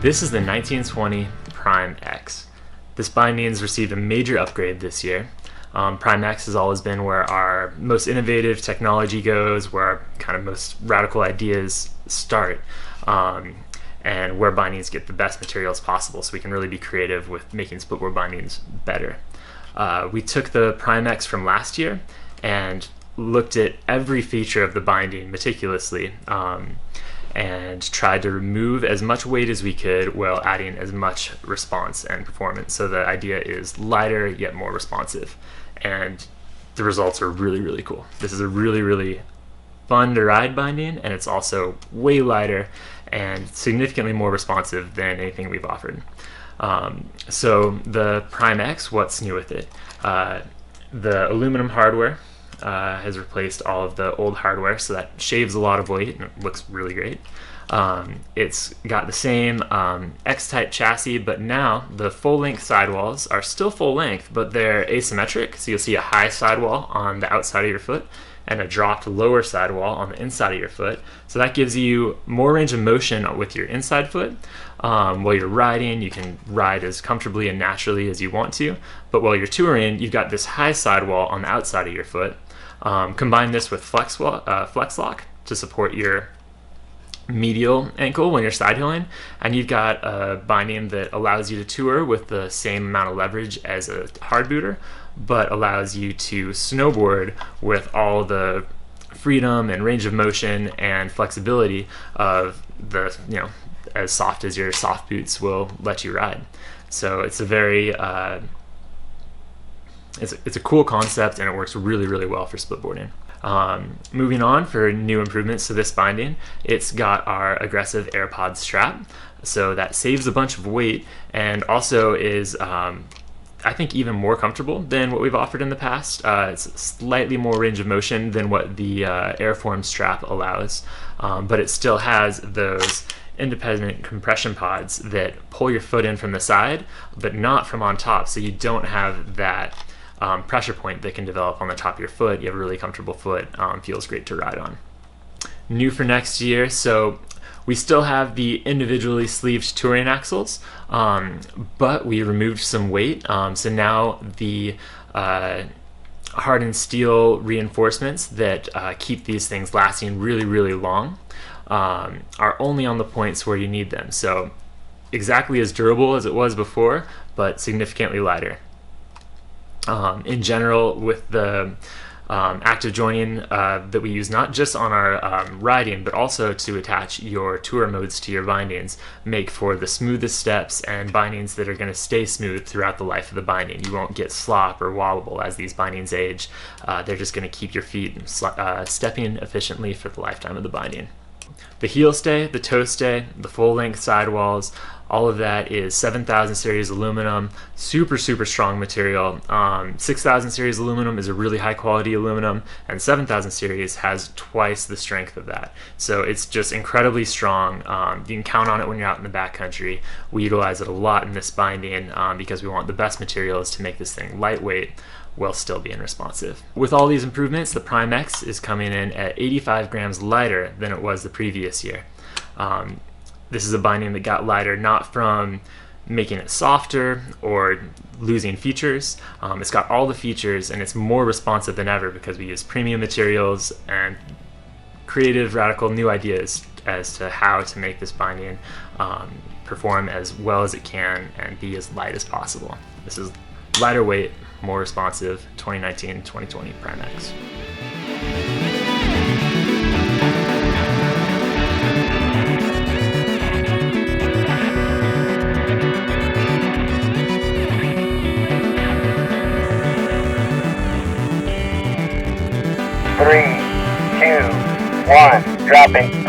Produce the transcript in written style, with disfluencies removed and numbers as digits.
This is the 1920 Prime X. This binding's received a major upgrade this year. Prime X has always been where our most innovative technology goes, where our kind of most radical ideas start, and where bindings get the best materials possible, so we can really be creative with making splitboard bindings better. We took the Prime X from last year and looked at every feature of the binding meticulously, and tried to remove as much weight as we could while adding as much response and performance. So the idea is lighter yet more responsive, and the results are really, really cool. This is a really, really fun to ride binding, and it's also way lighter and significantly more responsive than anything we've offered. So the Prime X, what's new with it? The aluminum hardware has replaced all of the old hardware, so that shaves a lot of weight and it looks really great. It's got the same X-type chassis, but now the full-length sidewalls are still full-length, but they're asymmetric, so you'll see a high sidewall on the outside of your foot and a dropped lower sidewall on the inside of your foot. So that gives you more range of motion with your inside foot. While you're riding, you can ride as comfortably and naturally as you want to, but while you're touring, you've got this high sidewall on the outside of your foot. Combine this with flex lock to support your medial ankle when you're side hilling, and you've got a binding that allows you to tour with the same amount of leverage as a hard booter, but allows you to snowboard with all the freedom and range of motion and flexibility of the, as soft as your soft boots will let you ride. So it's a very it's a cool concept, and it works really, really well for splitboarding. Moving on for new improvements to this binding, it's got our aggressive AirPod strap, so that saves a bunch of weight and also is I think even more comfortable than what we've offered in the past. It's slightly more range of motion than what the Airform strap allows, but it still has those independent compression pods that pull your foot in from the side, but not from on top, so you don't have that pressure point that can develop on the top of your foot. You have a really comfortable foot, feels great to ride on. New for next year, so we still have the individually sleeved touring axles, but we removed some weight, so now the hardened steel reinforcements that keep these things lasting really, really long are only on the points where you need them. So exactly as durable as it was before, but significantly lighter. In general, with the active joining that we use not just on our riding, but also to attach your tour modes to your bindings, make for the smoothest steps and bindings that are going to stay smooth throughout the life of the binding. You won't get slop or wobble as these bindings age. They're just going to keep your feet stepping efficiently for the lifetime of the binding. The heel stay, the toe stay, the full-length sidewalls, all of that is 7000 series aluminum, super, super strong material. 6000 series aluminum is a really high quality aluminum, and 7000 series has twice the strength of that. So it's just incredibly strong. You can count on it when you're out in the backcountry. We utilize it a lot in this binding because we want the best materials to make this thing lightweight while still being responsive. With all these improvements, the Prime X is coming in at 85 grams lighter than it was the previous year. This is a binding that got lighter not from making it softer or losing features. It's got all the features, and it's more responsive than ever because we use premium materials and creative, radical new ideas as to how to make this binding perform as well as it can and be as light as possible. This is lighter weight, more responsive 2019-2020 Prime X. Three, two, one, dropping.